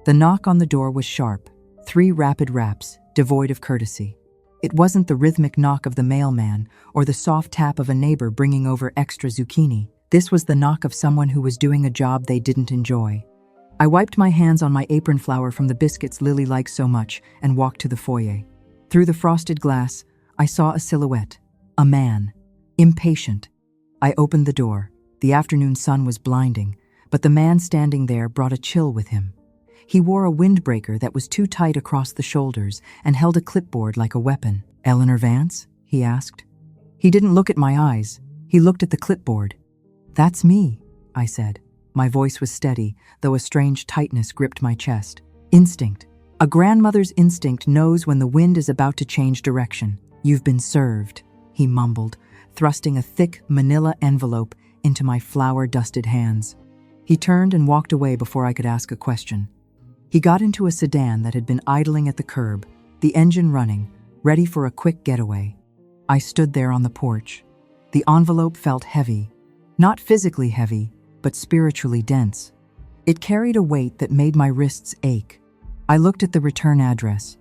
The knock on the door was sharp, 3 rapid raps, devoid of courtesy. It wasn't the rhythmic knock of the mailman or the soft tap of a neighbor bringing over extra zucchini. This was the knock of someone who was doing a job they didn't enjoy. I wiped my hands on my apron flour from the biscuits Lily liked so much and walked to the foyer. Through the frosted glass, I saw a silhouette, a man, impatient. I opened the door. The afternoon sun was blinding, but the man standing there brought a chill with him. He wore a windbreaker that was too tight across the shoulders and held a clipboard like a weapon. "Eleanor Vance?" he asked. He didn't look at my eyes. He looked at the clipboard. "That's me," I said. My voice was steady, though a strange tightness gripped my chest. Instinct. A grandmother's instinct knows when the wind is about to change direction. "You've been served," he mumbled, thrusting a thick manila envelope into my flour-dusted hands. He turned and walked away before I could ask a question. He got into a sedan that had been idling at the curb, the engine running, ready for a quick getaway. I stood there on the porch. The envelope felt heavy. Not physically heavy, but spiritually dense. It carried a weight that made my wrists ache. I looked at the return address.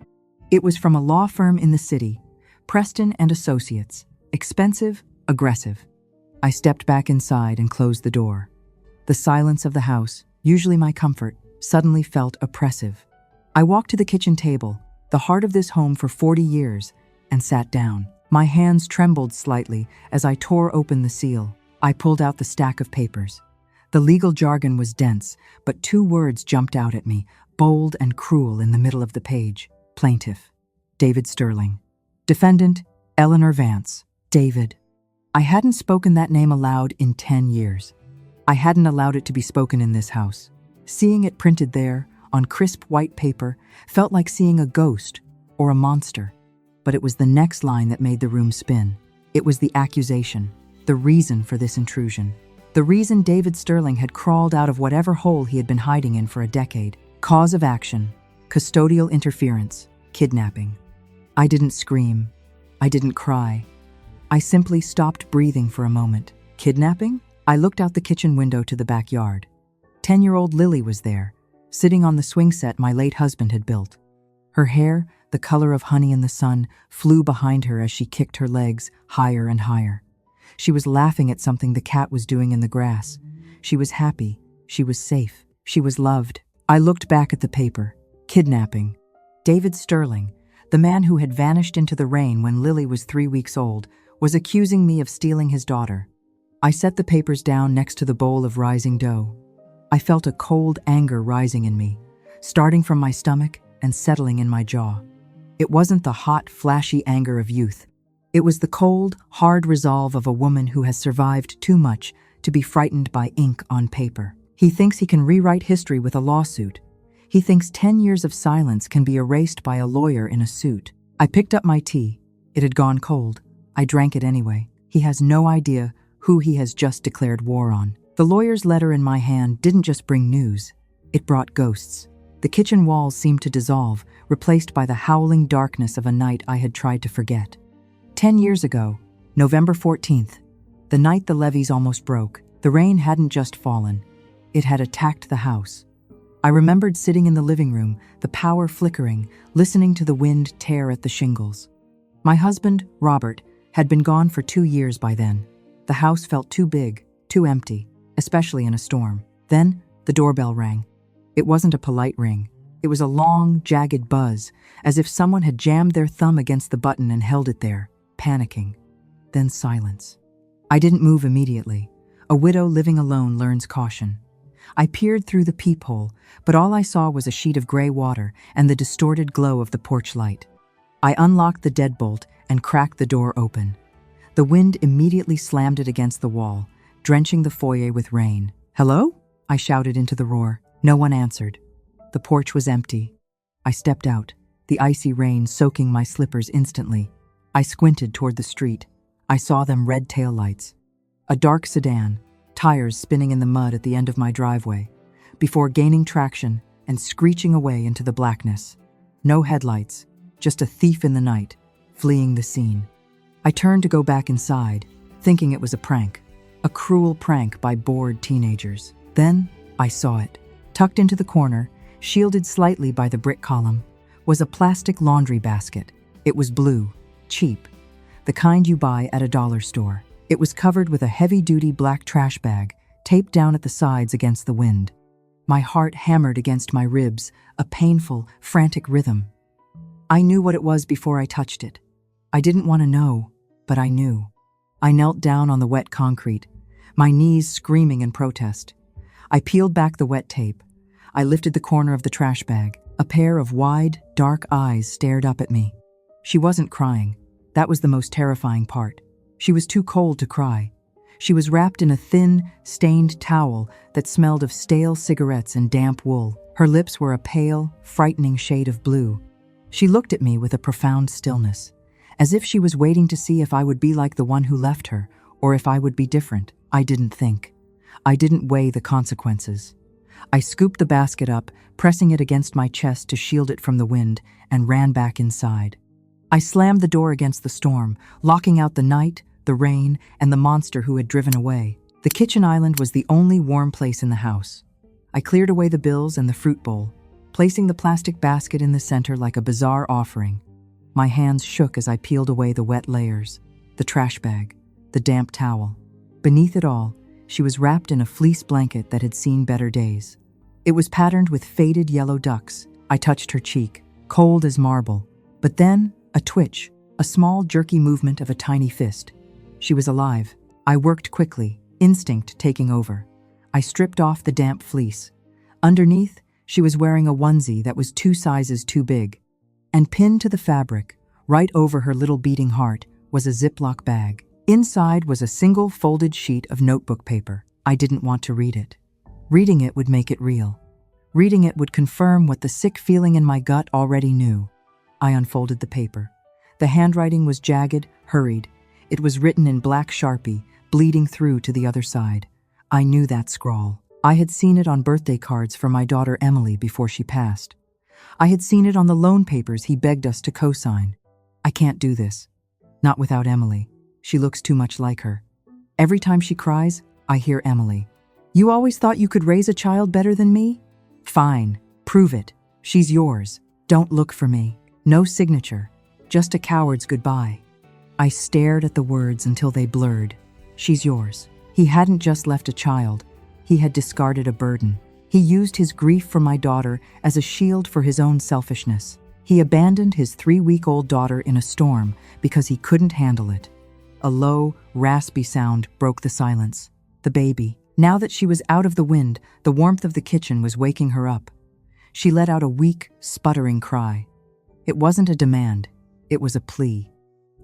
It was from a law firm in the city, Preston and Associates. Expensive, aggressive. I stepped back inside and closed the door. The silence of the house, usually my comfort, suddenly felt oppressive. I walked to the kitchen table, the heart of this home for 40 years, and sat down. My hands trembled slightly as I tore open the seal. I pulled out the stack of papers. The legal jargon was dense, but 2 words jumped out at me, bold and cruel in the middle of the page. Plaintiff, David Sterling. Defendant, Eleanor Vance. David. I hadn't spoken that name aloud in 10 years. I hadn't allowed it to be spoken in this house. Seeing it printed there, on crisp white paper, felt like seeing a ghost or a monster. But it was the next line that made the room spin. It was the accusation, the reason for this intrusion. The reason David Sterling had crawled out of whatever hole he had been hiding in for a decade. Cause of action, custodial interference, kidnapping. I didn't scream. I didn't cry. I simply stopped breathing for a moment. Kidnapping? I looked out the kitchen window to the backyard. 10-year-old Lily was there, sitting on the swing set my late husband had built. Her hair, the color of honey in the sun, flew behind her as she kicked her legs higher and higher. She was laughing at something the cat was doing in the grass. She was happy. She was safe. She was loved. I looked back at the paper. Kidnapping. David Sterling, the man who had vanished into the rain when Lily was 3 weeks old, was accusing me of stealing his daughter. I set the papers down next to the bowl of rising dough. I felt a cold anger rising in me, starting from my stomach and settling in my jaw. It wasn't the hot, flashy anger of youth. It was the cold, hard resolve of a woman who has survived too much to be frightened by ink on paper. He thinks he can rewrite history with a lawsuit. He thinks 10 years of silence can be erased by a lawyer in a suit. I picked up my tea. It had gone cold. I drank it anyway. He has no idea who he has just declared war on. The lawyer's letter in my hand didn't just bring news. It brought ghosts. The kitchen walls seemed to dissolve, replaced by the howling darkness of a night I had tried to forget. 10 years ago, November 14th, the night the levees almost broke, the rain hadn't just fallen. It had attacked the house. I remembered sitting in the living room, the power flickering, listening to the wind tear at the shingles. My husband, Robert, had been gone for 2 years by then. The house felt too big, too empty, especially in a storm. Then, the doorbell rang. It wasn't a polite ring. It was a long, jagged buzz, as if someone had jammed their thumb against the button and held it there, panicking. Then silence. I didn't move immediately. A widow living alone learns caution. I peered through the peephole, but all I saw was a sheet of gray water and the distorted glow of the porch light. I unlocked the deadbolt and cracked the door open. The wind immediately slammed it against the wall, drenching the foyer with rain. "Hello?" I shouted into the roar. No one answered. The porch was empty. I stepped out, the icy rain soaking my slippers instantly. I squinted toward the street. I saw them red taillights. A dark sedan, tires spinning in the mud at the end of my driveway, before gaining traction and screeching away into the blackness. No headlights, just a thief in the night, fleeing the scene. I turned to go back inside, thinking it was a prank. A cruel prank by bored teenagers. Then, I saw it. Tucked into the corner, shielded slightly by the brick column, was a plastic laundry basket. It was blue, cheap, the kind you buy at a dollar store. It was covered with a heavy-duty black trash bag, taped down at the sides against the wind. My heart hammered against my ribs, a painful, frantic rhythm. I knew what it was before I touched it. I didn't want to know, but I knew. I knelt down on the wet concrete, my knees screaming in protest. I peeled back the wet tape. I lifted the corner of the trash bag. A pair of wide, dark eyes stared up at me. She wasn't crying. That was the most terrifying part. She was too cold to cry. She was wrapped in a thin, stained towel that smelled of stale cigarettes and damp wool. Her lips were a pale, frightening shade of blue. She looked at me with a profound stillness, as if she was waiting to see if I would be like the one who left her, or if I would be different. I didn't think. I didn't weigh the consequences. I scooped the basket up, pressing it against my chest to shield it from the wind, and ran back inside. I slammed the door against the storm, locking out the night, the rain, and the monster who had driven away. The kitchen island was the only warm place in the house. I cleared away the bills and the fruit bowl, placing the plastic basket in the center like a bizarre offering. My hands shook as I peeled away the wet layers, the trash bag, the damp towel. Beneath it all, she was wrapped in a fleece blanket that had seen better days. It was patterned with faded yellow ducks. I touched her cheek, cold as marble. But then, a twitch, a small jerky movement of a tiny fist. She was alive. I worked quickly, instinct taking over. I stripped off the damp fleece. Underneath, she was wearing a onesie that was 2 sizes too big. And pinned to the fabric, right over her little beating heart, was a Ziploc bag. Inside was a single folded sheet of notebook paper. I didn't want to read it. Reading it would make it real. Reading it would confirm what the sick feeling in my gut already knew. I unfolded the paper. The handwriting was jagged, hurried. It was written in black Sharpie, bleeding through to the other side. I knew that scrawl. I had seen it on birthday cards for my daughter Emily before she passed. I had seen it on the loan papers he begged us to co-sign. I can't do this. Not without Emily. She looks too much like her. Every time she cries, I hear Emily. You always thought you could raise a child better than me? Fine, prove it. She's yours. Don't look for me. No signature. Just a coward's goodbye. I stared at the words until they blurred. She's yours. He hadn't just left a child. He had discarded a burden. He used his grief for my daughter as a shield for his own selfishness. He abandoned his 3-week-old daughter in a storm because he couldn't handle it. A low, raspy sound broke the silence. The baby. Now that she was out of the wind, the warmth of the kitchen was waking her up. She let out a weak, sputtering cry. It wasn't a demand. It was a plea.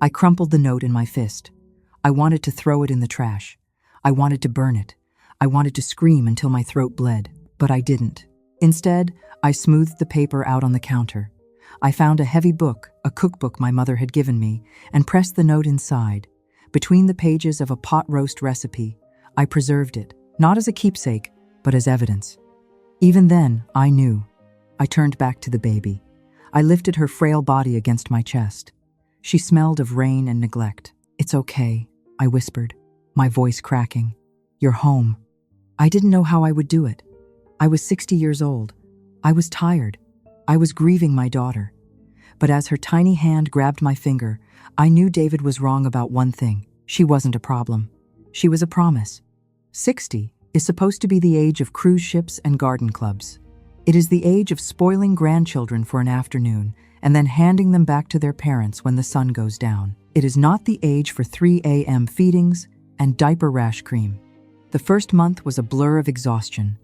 I crumpled the note in my fist. I wanted to throw it in the trash. I wanted to burn it. I wanted to scream until my throat bled, but I didn't. Instead, I smoothed the paper out on the counter. I found a heavy book, a cookbook my mother had given me, and pressed the note inside. Between the pages of a pot roast recipe, I preserved it, not as a keepsake, but as evidence. Even then, I knew. I turned back to the baby. I lifted her frail body against my chest. She smelled of rain and neglect. It's okay, I whispered, my voice cracking. You're home. I didn't know how I would do it. I was 60 years old. I was tired. I was grieving my daughter. But as her tiny hand grabbed my finger, I knew David was wrong about one thing. She wasn't a problem. She was a promise. 60 is supposed to be the age of cruise ships and garden clubs. It is the age of spoiling grandchildren for an afternoon and then handing them back to their parents when the sun goes down. It is not the age for 3 a.m. feedings and diaper rash cream. The first month was a blur of exhaustion.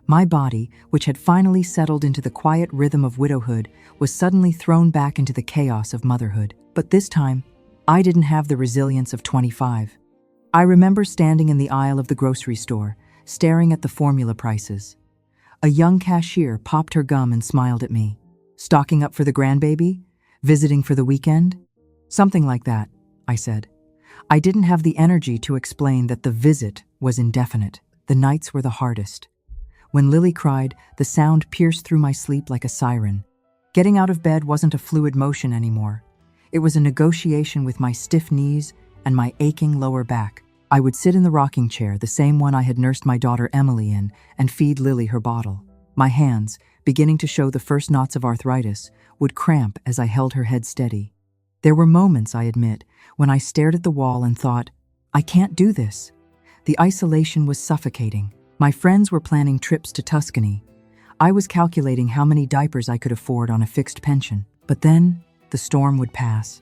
My body, which had finally settled into the quiet rhythm of widowhood, was suddenly thrown back into the chaos of motherhood. But this time, I didn't have the resilience of 25. I remember standing in the aisle of the grocery store, staring at the formula prices. A young cashier popped her gum and smiled at me. Stocking up for the grandbaby? Visiting for the weekend? Something like that, I said. I didn't have the energy to explain that the visit was indefinite. The nights were the hardest. When Lily cried, the sound pierced through my sleep like a siren. Getting out of bed wasn't a fluid motion anymore. It was a negotiation with my stiff knees and my aching lower back. I would sit in the rocking chair, the same one I had nursed my daughter Emily in, and feed Lily her bottle. My hands, beginning to show the first knots of arthritis, would cramp as I held her head steady. There were moments, I admit, when I stared at the wall and thought, I can't do this. The isolation was suffocating. My friends were planning trips to Tuscany. I was calculating how many diapers I could afford on a fixed pension. But then, the storm would pass.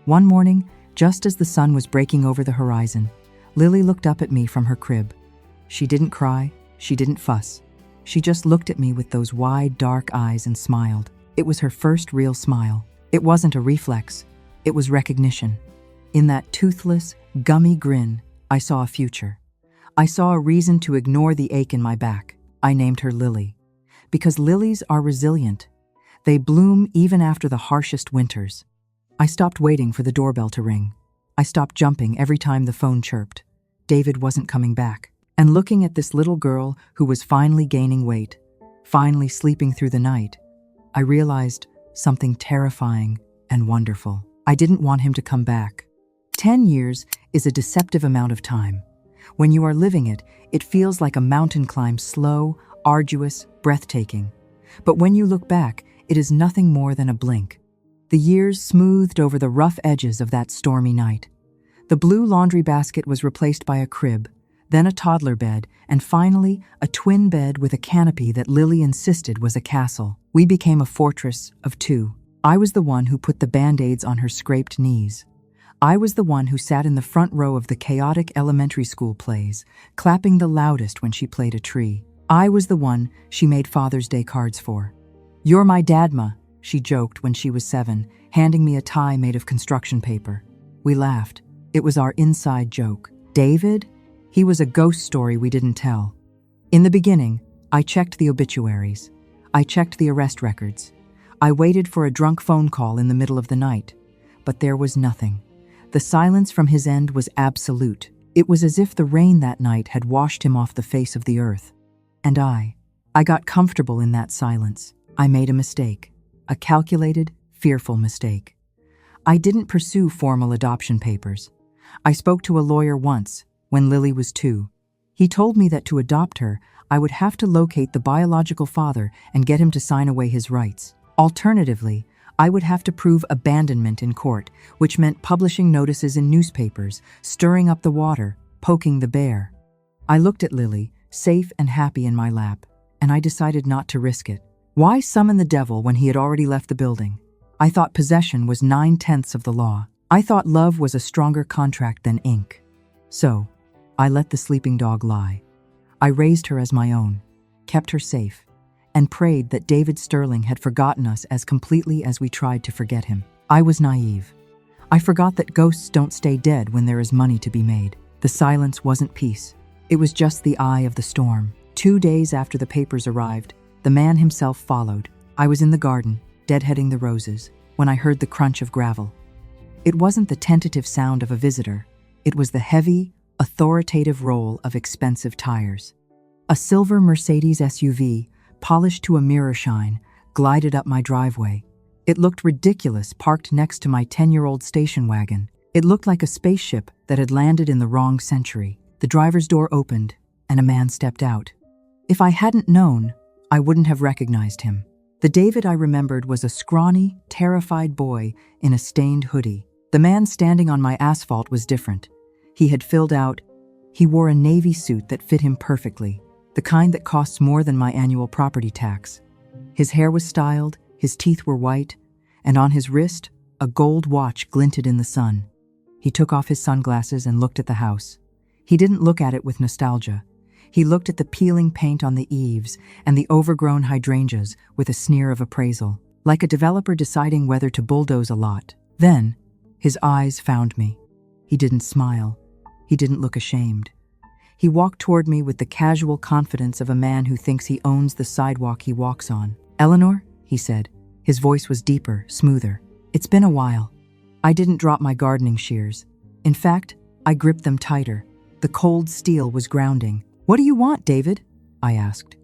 One morning, just as the sun was breaking over the horizon, Lily looked up at me from her crib. She didn't cry, she didn't fuss. She just looked at me with those wide, dark eyes and smiled. It was her first real smile. It wasn't a reflex. It was recognition. In that toothless, gummy grin, I saw a future. I saw a reason to ignore the ache in my back. I named her Lily. Because lilies are resilient. They bloom even after the harshest winters. I stopped waiting for the doorbell to ring. I stopped jumping every time the phone chirped. David wasn't coming back. And looking at this little girl who was finally gaining weight, finally sleeping through the night, I realized something terrifying and wonderful. I didn't want him to come back. 10 years is a deceptive amount of time. When you are living it, it feels like a mountain climb, slow, arduous, breathtaking. But when you look back, it is nothing more than a blink. The years smoothed over the rough edges of that stormy night. The blue laundry basket was replaced by a crib, then a toddler bed, and finally, a twin bed with a canopy that Lily insisted was a castle. We became a fortress of two. I was the one who put the Band-Aids on her scraped knees. I was the one who sat in the front row of the chaotic elementary school plays, clapping the loudest when she played a tree. I was the one she made Father's Day cards for. "You're my dadma," she joked when she was 7, handing me a tie made of construction paper. We laughed. It was our inside joke. David? He was a ghost story we didn't tell. In the beginning, I checked the obituaries. I checked the arrest records. I waited for a drunk phone call in the middle of the night. But there was nothing. The silence from his end was absolute. It was as if the rain that night had washed him off the face of the earth. And I got comfortable in that silence. I made a mistake. A calculated, fearful mistake. I didn't pursue formal adoption papers. I spoke to a lawyer once, when Lily was 2. He told me that to adopt her, I would have to locate the biological father and get him to sign away his rights. Alternatively, I would have to prove abandonment in court, which meant publishing notices in newspapers, stirring up the water, poking the bear. I looked at Lily, safe and happy in my lap, and I decided not to risk it. Why summon the devil when he had already left the building? I thought possession was 9/10 of the law. I thought love was a stronger contract than ink. So, I let the sleeping dog lie. I raised her as my own, kept her safe, and prayed that David Sterling had forgotten us as completely as we tried to forget him. I was naive. I forgot that ghosts don't stay dead when there is money to be made. The silence wasn't peace. It was just the eye of the storm. 2 days after the papers arrived, the man himself followed. I was in the garden, deadheading the roses, when I heard the crunch of gravel. It wasn't the tentative sound of a visitor. It was the heavy, authoritative roll of expensive tires. A silver Mercedes SUV, polished to a mirror shine, glided up my driveway. It looked ridiculous parked next to my 10-year-old station wagon. It looked like a spaceship that had landed in the wrong century. The driver's door opened, and a man stepped out. If I hadn't known, I wouldn't have recognized him. The David I remembered was a scrawny, terrified boy in a stained hoodie. The man standing on my asphalt was different. He had filled out. He wore a navy suit that fit him perfectly, the kind that costs more than my annual property tax. His hair was styled, his teeth were white, and on his wrist, a gold watch glinted in the sun. He took off his sunglasses and looked at the house. He didn't look at it with nostalgia. He looked at the peeling paint on the eaves and the overgrown hydrangeas with a sneer of appraisal, like a developer deciding whether to bulldoze a lot. Then, his eyes found me. He didn't smile. He didn't look ashamed. He walked toward me with the casual confidence of a man who thinks he owns the sidewalk he walks on. "Eleanor," he said. His voice was deeper, smoother. "It's been a while." I didn't drop my gardening shears. In fact, I gripped them tighter. The cold steel was grounding. "What do you want, David?" I asked.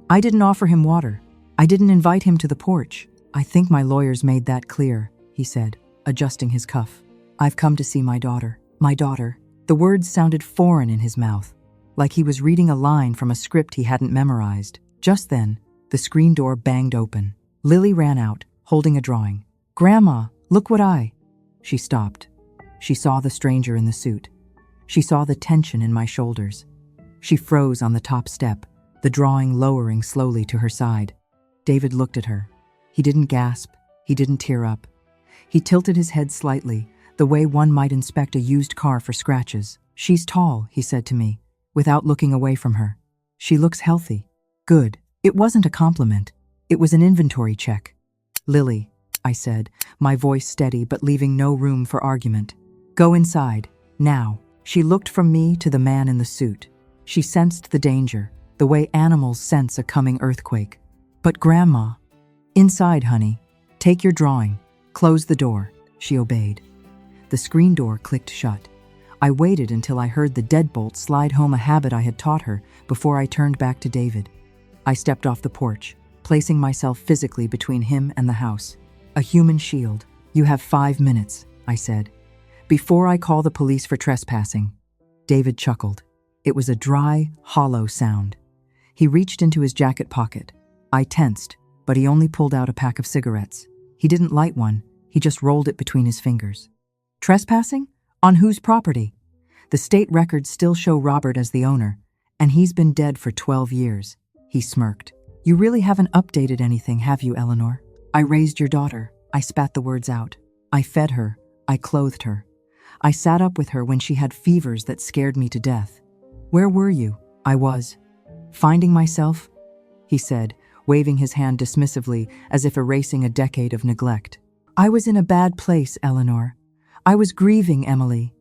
I didn't offer him water. I didn't invite him to the porch. "I think my lawyers made that clear," he said, adjusting his cuff. "I've come to see my daughter." My daughter. The words sounded foreign in his mouth, like he was reading a line from a script he hadn't memorized. Just then, The screen door banged open. Lily ran out, holding a drawing. "Grandma, look what I—" She stopped. She saw the stranger in the suit. She saw the tension in my shoulders. She froze on the top step, the drawing lowering slowly to her side. David looked at her. He didn't gasp. He didn't tear up. He tilted his head slightly, the way one might inspect a used car for scratches. "She's tall," he said to me, without looking away from her. "She looks healthy." Good. It wasn't a compliment. It was an inventory check. "Lily," I said, my voice steady but leaving no room for argument. "Go inside, now." She looked from me to the man in the suit. She sensed the danger, the way animals sense a coming earthquake. "But Grandma—" "Inside, honey. Take your drawing. Close the door." She obeyed. The screen door clicked shut. I waited until I heard the deadbolt slide home a habit I had taught her before I turned back to David. I stepped off the porch, placing myself physically between him and the house. "A human shield. You have 5 minutes," I said. "Before I call the police for trespassing." David chuckled. It was a dry, hollow sound. He reached into his jacket pocket. I tensed, but he only pulled out a pack of cigarettes. He didn't light one, he just rolled it between his fingers. "Trespassing? On whose property?" "The state records still show Robert as the owner, and he's been dead for 12 years. He smirked. "You really haven't updated anything, have you, Eleanor? I raised your daughter." I spat the words out. "I fed her. I clothed her. I sat up with her when she had fevers that scared me to death." "Where were you?" "I was finding myself," he said, waving his hand dismissively as if erasing a decade of neglect. "I was in a bad place, Eleanor. I was grieving, Emily.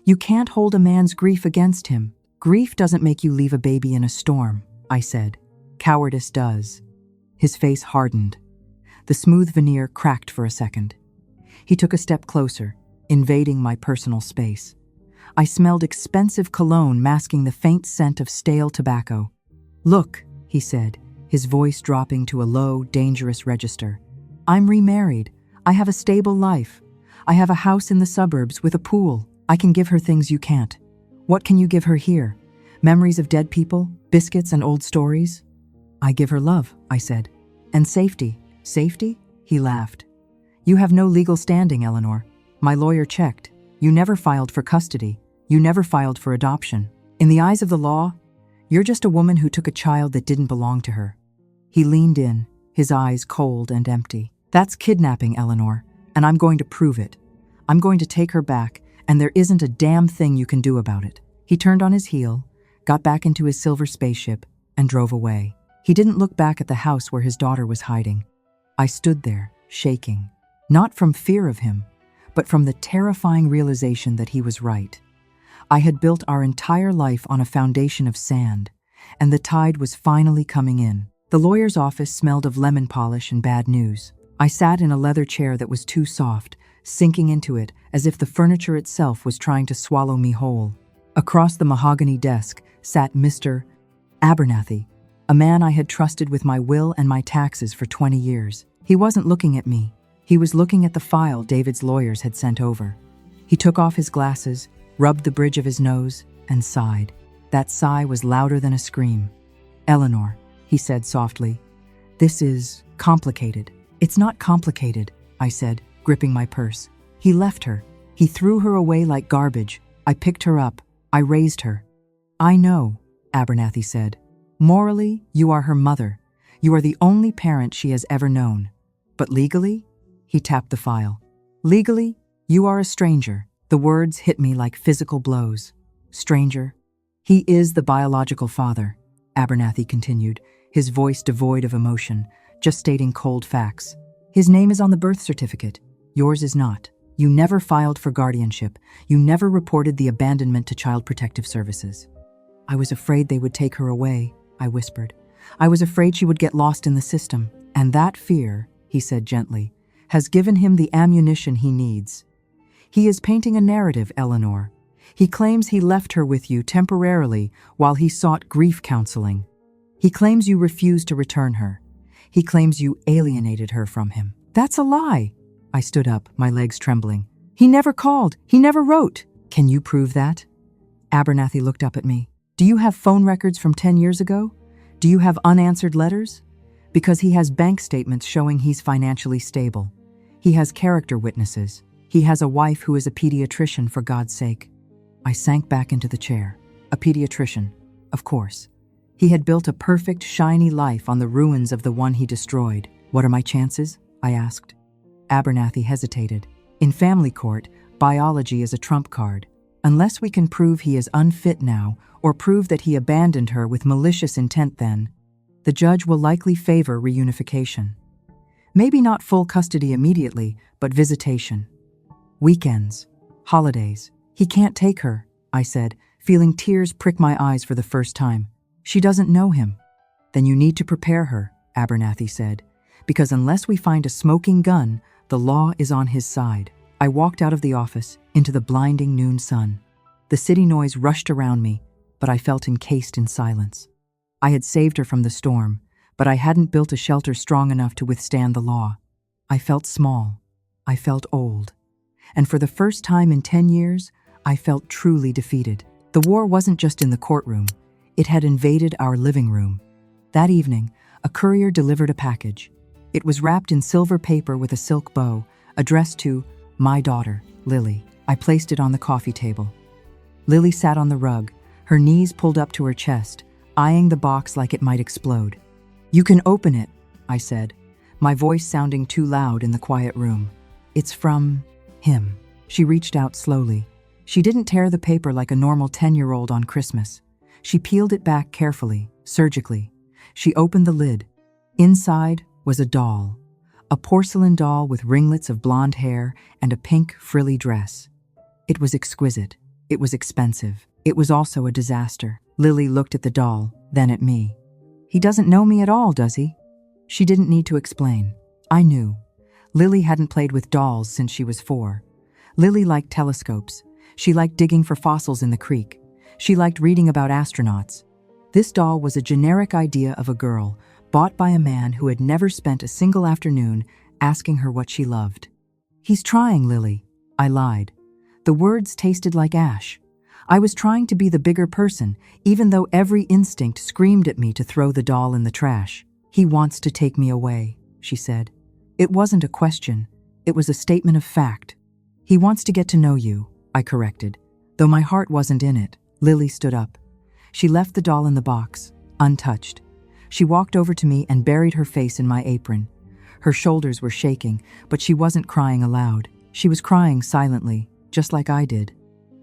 You can't hold a man's grief against him. Grief doesn't make you leave a baby in a storm," I said. "Cowardice does." His face hardened. The smooth veneer cracked for a second. He took a step closer, invading my personal space. I smelled expensive cologne masking the faint scent of stale tobacco. "Look," he said, his voice dropping to a low, dangerous register. "I'm remarried. I have a stable life. I have a house in the suburbs with a pool. I can give her things you can't. What can you give her here? Memories of dead people? Biscuits and old stories?" "I give her love," I said. "And safety." "Safety?" He laughed. "You have no legal standing, Eleanor. My lawyer checked. You never filed for custody. You never filed for adoption. In the eyes of the law, you're just a woman who took a child that didn't belong to her." He leaned in, his eyes cold and empty. "That's kidnapping, Eleanor, and I'm going to prove it. I'm going to take her back, and there isn't a damn thing you can do about it." He turned on his heel, got back into his silver spaceship, and drove away. He didn't look back at the house where his daughter was hiding. I stood there, shaking, not from fear of him, but from the terrifying realization that he was right. I had built our entire life on a foundation of sand, and the tide was finally coming in. The lawyer's office smelled of lemon polish and bad news. I sat in a leather chair that was too soft, sinking into it as if the furniture itself was trying to swallow me whole. Across the mahogany desk sat Mr. Abernathy, a man I had trusted with my will and my taxes for 20 years. He wasn't looking at me. He was looking at the file David's lawyers had sent over. He took off his glasses, rubbed the bridge of his nose, and sighed. That sigh was louder than a scream. "Eleanor," he said softly, "this is complicated." "It's not complicated," I said, gripping my purse. "He left her. He threw her away like garbage. I picked her up. I raised her." "I know," Abernathy said. "Morally, you are her mother. You are the only parent she has ever known. But legally?" He tapped the file. "Legally, you are a stranger." The words hit me like physical blows. "Stranger?" "He is the biological father," Abernathy continued, his voice devoid of emotion, just stating cold facts. "His name is on the birth certificate. Yours is not. You never filed for guardianship. You never reported the abandonment to Child Protective Services." "I was afraid they would take her away," I whispered. "I was afraid she would get lost in the system. And that fear," he said gently, "has given him the ammunition he needs. He is painting a narrative, Eleanor. He claims he left her with you temporarily while he sought grief counseling. He claims you refused to return her. He claims you alienated her from him." "That's a lie." I stood up, my legs trembling. "He never called. He never wrote." "Can you prove that?" Abernathy looked up at me. "Do you have phone records from 10 years ago? Do you have unanswered letters? Because he has bank statements showing he's financially stable. He has character witnesses. He has a wife who is a pediatrician, for God's sake. I sank back into the chair. A pediatrician, of course. He had built a perfect, shiny life on the ruins of the one he destroyed. What are my chances? I asked. Abernathy hesitated. In family court, biology is a trump card. Unless we can prove he is unfit now, or prove that he abandoned her with malicious intent then, the judge will likely favor reunification. Maybe not full custody immediately, but visitation. Weekends. Holidays. He can't take her, I said, feeling tears prick my eyes for the first time. She doesn't know him. Then you need to prepare her, Abernathy said, because unless we find a smoking gun, the law is on his side. I walked out of the office into the blinding noon sun. The city noise rushed around me, but I felt encased in silence. I had saved her from the storm, but I hadn't built a shelter strong enough to withstand the law. I felt small. I felt old. And for the first time in 10 years, I felt truly defeated. The war wasn't just in the courtroom. It had invaded our living room. That evening, a courier delivered a package. It was wrapped in silver paper with a silk bow, addressed to my daughter, Lily. I placed it on the coffee table. Lily sat on the rug, her knees pulled up to her chest, eyeing the box like it might explode. "You can open it," I said, my voice sounding too loud in the quiet room. "It's from him." She reached out slowly. She didn't tear the paper like a normal 10-year-old on Christmas. She peeled it back carefully, surgically. She opened the lid. Inside was a doll. A porcelain doll with ringlets of blonde hair and a pink, frilly dress. It was exquisite. It was expensive. It was also a disaster. Lily looked at the doll, then at me. "He doesn't know me at all, does he?" She didn't need to explain. I knew. Lily hadn't played with dolls since she was 4. Lily liked telescopes. She liked digging for fossils in the creek. She liked reading about astronauts. This doll was a generic idea of a girl, bought by a man who had never spent a single afternoon asking her what she loved. "He's trying, Lily," I lied. The words tasted like ash. I was trying to be the bigger person, even though every instinct screamed at me to throw the doll in the trash. "He wants to take me away," she said. It wasn't a question. It was a statement of fact. "He wants to get to know you," I corrected, though my heart wasn't in it. Lily stood up. She left the doll in the box, untouched. She walked over to me and buried her face in my apron. Her shoulders were shaking, but she wasn't crying aloud. She was crying silently, just like I did.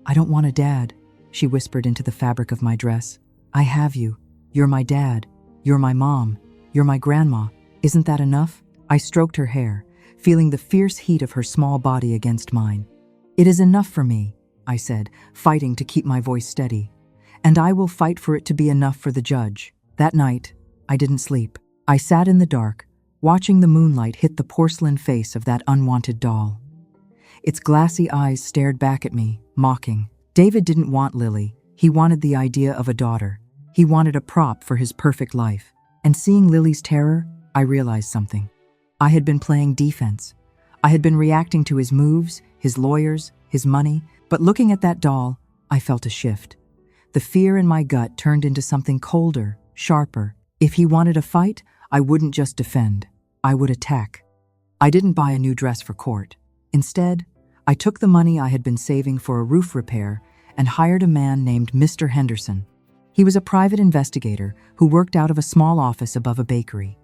"I don't want a dad," she whispered into the fabric of my dress. "I have you. You're my dad. You're my mom. You're my grandma. Isn't that enough?" I stroked her hair, feeling the fierce heat of her small body against mine. "It is enough for me," I said, fighting to keep my voice steady. "And I will fight for it to be enough for the judge." That night, I didn't sleep. I sat in the dark, watching the moonlight hit the porcelain face of that unwanted doll. Its glassy eyes stared back at me, mocking. David didn't want Lily. He wanted the idea of a daughter. He wanted a prop for his perfect life. And seeing Lily's terror, I realized something. I had been playing defense. I had been reacting to his moves, his lawyers, his money, but looking at that doll, I felt a shift. The fear in my gut turned into something colder, sharper. If he wanted a fight, I wouldn't just defend. I would attack. I didn't buy a new dress for court. Instead, I took the money I had been saving for a roof repair and hired a man named Mr. Henderson. He was a private investigator who worked out of a small office above a bakery.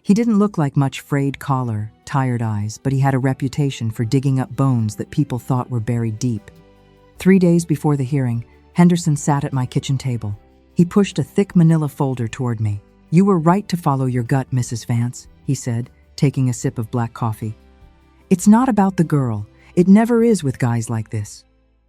He didn't look like much frayed collar, tired eyes, but he had a reputation for digging up bones that people thought were buried deep. 3 days before the hearing, Henderson sat at my kitchen table. He pushed a thick manila folder toward me. "You were right to follow your gut, Mrs. Vance," he said, taking a sip of black coffee. "It's not about the girl. It never is with guys like this."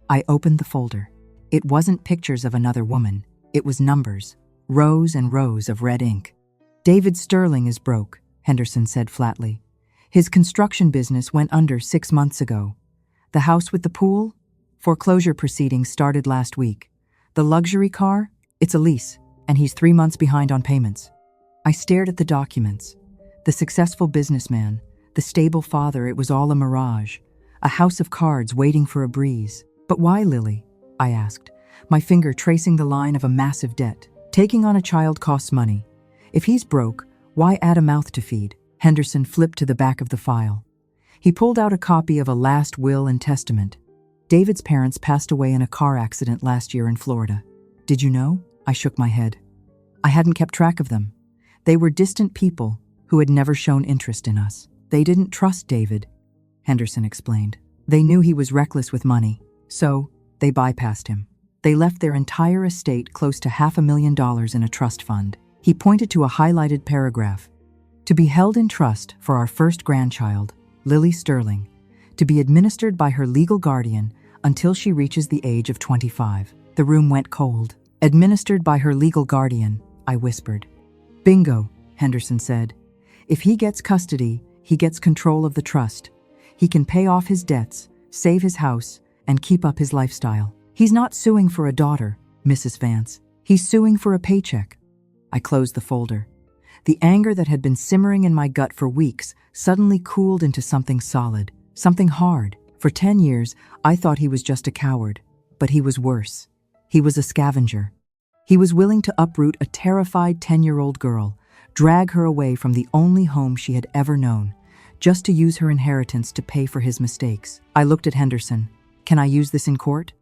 I opened the folder. It wasn't pictures of another woman. It was numbers, rows and rows of red ink. "David Sterling is broke," Henderson said flatly. "His construction business went under 6 months ago. The house with the pool? Foreclosure proceedings started last week. The luxury car? It's a lease, and he's 3 months behind on payments." I stared at the documents. The successful businessman, the stable father, it was all a mirage. A house of cards waiting for a breeze. "But why, Lily?" I asked, my finger tracing the line of a massive debt. "Taking on a child costs money. If he's broke, Why add a mouth to feed? Henderson flipped to the back of the file. He pulled out a copy of a last will and testament. David's parents passed away in a car accident last year in Florida. Did you know? I shook my head. I hadn't kept track of them. They were distant people who had never shown interest in us. They didn't trust David, Henderson explained. They knew he was reckless with money, so they bypassed him. They left their entire estate close to $500,000 in a trust fund. He pointed to a highlighted paragraph. To be held in trust for our first grandchild, Lily Sterling, to be administered by her legal guardian until she reaches the age of 25. The room went cold. Administered by her legal guardian, I whispered. Bingo, Henderson said. If he gets custody, he gets control of the trust. He can pay off his debts, save his house, and keep up his lifestyle. He's not suing for a daughter, Mrs. Vance. He's suing for a paycheck. I closed the folder. The anger that had been simmering in my gut for weeks suddenly cooled into something solid, something hard. For 10 years, I thought he was just a coward, but he was worse. He was a scavenger. He was willing to uproot a terrified 10-year-old girl, drag her away from the only home she had ever known, just to use her inheritance to pay for his mistakes. I looked at Henderson. Can I use this in court?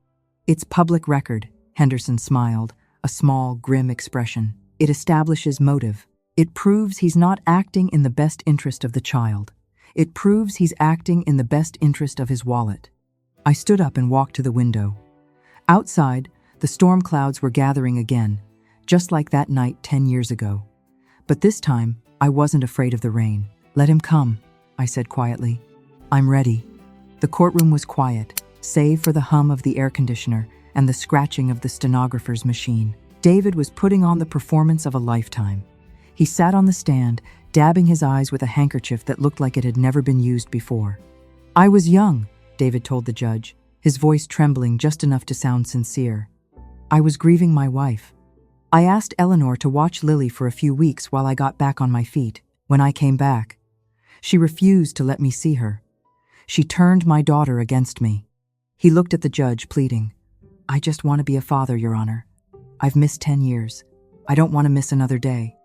It's public record, Henderson smiled, a small, grim expression. It establishes motive. It proves he's not acting in the best interest of the child. It proves he's acting in the best interest of his wallet. I stood up and walked to the window. Outside, the storm clouds were gathering again, just like that night 10 years ago. But this time, I wasn't afraid of the rain. Let him come, I said quietly. I'm ready. The courtroom was quiet, save for the hum of the air conditioner and the scratching of the stenographer's machine. David was putting on the performance of a lifetime. He sat on the stand, dabbing his eyes with a handkerchief that looked like it had never been used before. I was young, David told the judge, his voice trembling just enough to sound sincere. I was grieving my wife. I asked Eleanor to watch Lily for a few weeks while I got back on my feet. When I came back, she refused to let me see her. She turned my daughter against me. He looked at the judge, pleading. I just want to be a father, Your Honor. I've missed 10 years. I don't want to miss another day.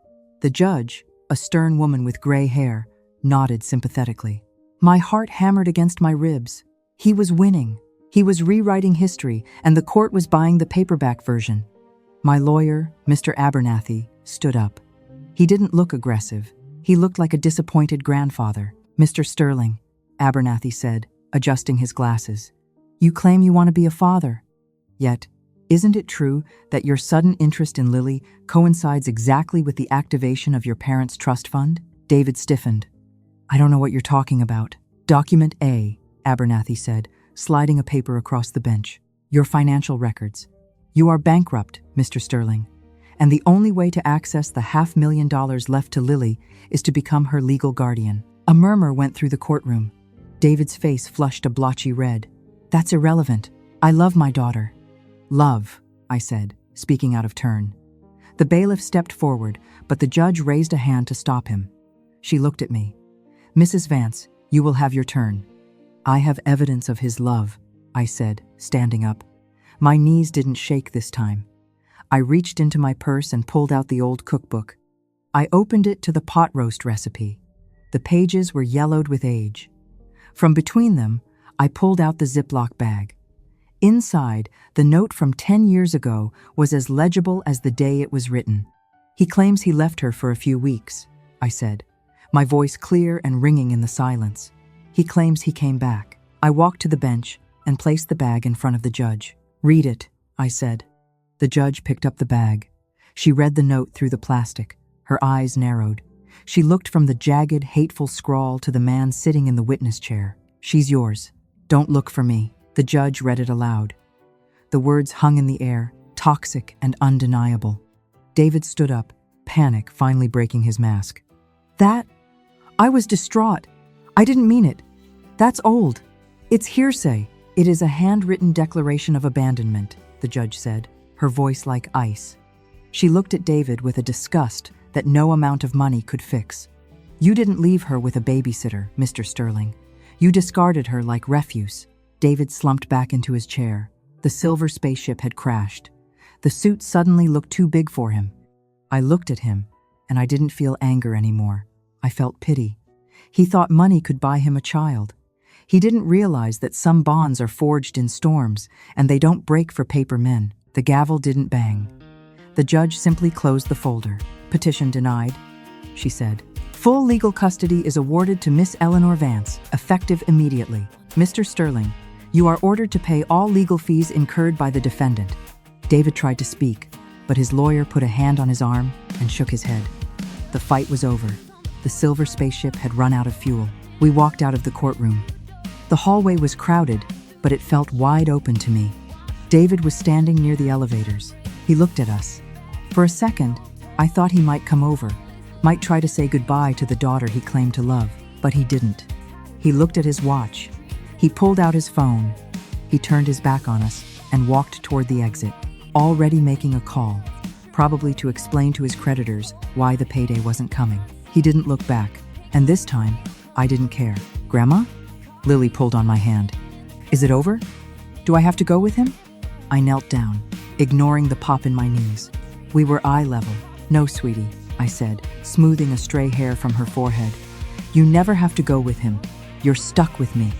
The judge, a stern woman with gray hair, nodded sympathetically. My heart hammered against my ribs. He was winning. He was rewriting history, and the court was buying the paperback version. My lawyer, Mr. Abernathy, stood up. He didn't look aggressive. He looked like a disappointed grandfather. Mr. Sterling, Abernathy said, adjusting his glasses. You claim you want to be a father. Yet, isn't it true that your sudden interest in Lily coincides exactly with the activation of your parents' trust fund? David stiffened. I don't know what you're talking about. Document A, Abernathy said, sliding a paper across the bench. Your financial records. You are bankrupt, Mr. Sterling, and the only way to access the $500,000 left to Lily is to become her legal guardian. A murmur went through the courtroom. David's face flushed a blotchy red. That's irrelevant. I love my daughter. Love, I said, speaking out of turn. The bailiff stepped forward, but the judge raised a hand to stop him. She looked at me. Mrs. Vance, you will have your turn. I have evidence of his love, I said, standing up. My knees didn't shake this time. I reached into my purse and pulled out the old cookbook. I opened it to the pot roast recipe. The pages were yellowed with age. From between them, I pulled out the Ziploc bag. Inside, the note from 10 years ago was as legible as the day it was written. He claims he left her for a few weeks, I said, my voice clear and ringing in the silence. He claims he came back. I walked to the bench and placed the bag in front of the judge. Read it, I said. The judge picked up the bag. She read the note through the plastic. Her eyes narrowed. She looked from the jagged, hateful scrawl to the man sitting in the witness chair. She's yours. Don't look for me. The judge read it aloud. The words hung in the air, toxic and undeniable. David stood up, panic finally breaking his mask. I was distraught. I didn't mean it. That's old. It's hearsay. It is a handwritten declaration of abandonment, the judge said, her voice like ice. She looked at David with a disgust that no amount of money could fix. You didn't leave her with a babysitter, Mr. Sterling. You discarded her like refuse. David slumped back into his chair. The silver spaceship had crashed. The suit suddenly looked too big for him. I looked at him, and I didn't feel anger anymore. I felt pity. He thought money could buy him a child. He didn't realize that some bonds are forged in storms, and they don't break for paper men. The gavel didn't bang. The judge simply closed the folder. "Petition denied," she said. "Full legal custody is awarded to Miss Eleanor Vance, effective immediately. Mr. Sterling, you are ordered to pay all legal fees incurred by the defendant." David tried to speak, but his lawyer put a hand on his arm and shook his head. The fight was over. The silver spaceship had run out of fuel. We walked out of the courtroom. The hallway was crowded, but it felt wide open to me. David was standing near the elevators. He looked at us. For a second, I thought he might come over, might try to say goodbye to the daughter he claimed to love, but he didn't. He looked at his watch. He pulled out his phone. He turned his back on us and walked toward the exit, already making a call, probably to explain to his creditors why the payday wasn't coming. He didn't look back, and this time, I didn't care. "Grandma?" Lily pulled on my hand. "Is it over? Do I have to go with him?" I knelt down, ignoring the pop in my knees. We were eye level. "No, sweetie," I said, smoothing a stray hair from her forehead. "You never have to go with him. You're stuck with me."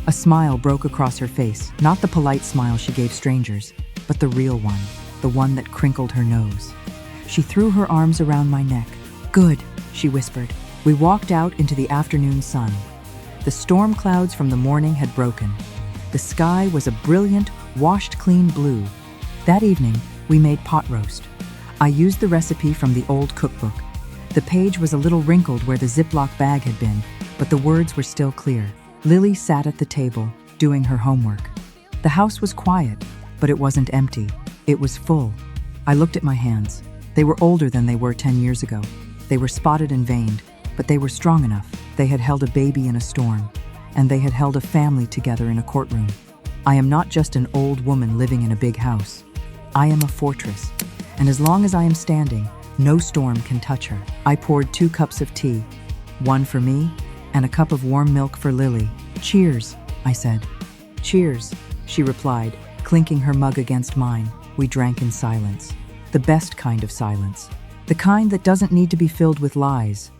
A smile broke across her face, not the polite smile she gave strangers, but the real one, the one that crinkled her nose. She threw her arms around my neck. "Good," she whispered. We walked out into the afternoon sun. The storm clouds from the morning had broken. The sky was a brilliant, washed-clean blue. That evening, we made pot roast. I used the recipe from the old cookbook. The page was a little wrinkled where the Ziploc bag had been, but the words were still clear. Lily sat at the table, doing her homework. The house was quiet, but it wasn't empty. It was full. I looked at my hands. They were older than they were 10 years ago. They were spotted and veined, but they were strong enough. They had held a baby in a storm, and they had held a family together in a courtroom. I am not just an old woman living in a big house. I am a fortress, and as long as I am standing, no storm can touch her. I poured 2 cups of tea, one for me and a cup of warm milk for Lily. "Cheers," I said. "Cheers," she replied, clinking her mug against mine. We drank in silence. The best kind of silence. The kind that doesn't need to be filled with lies,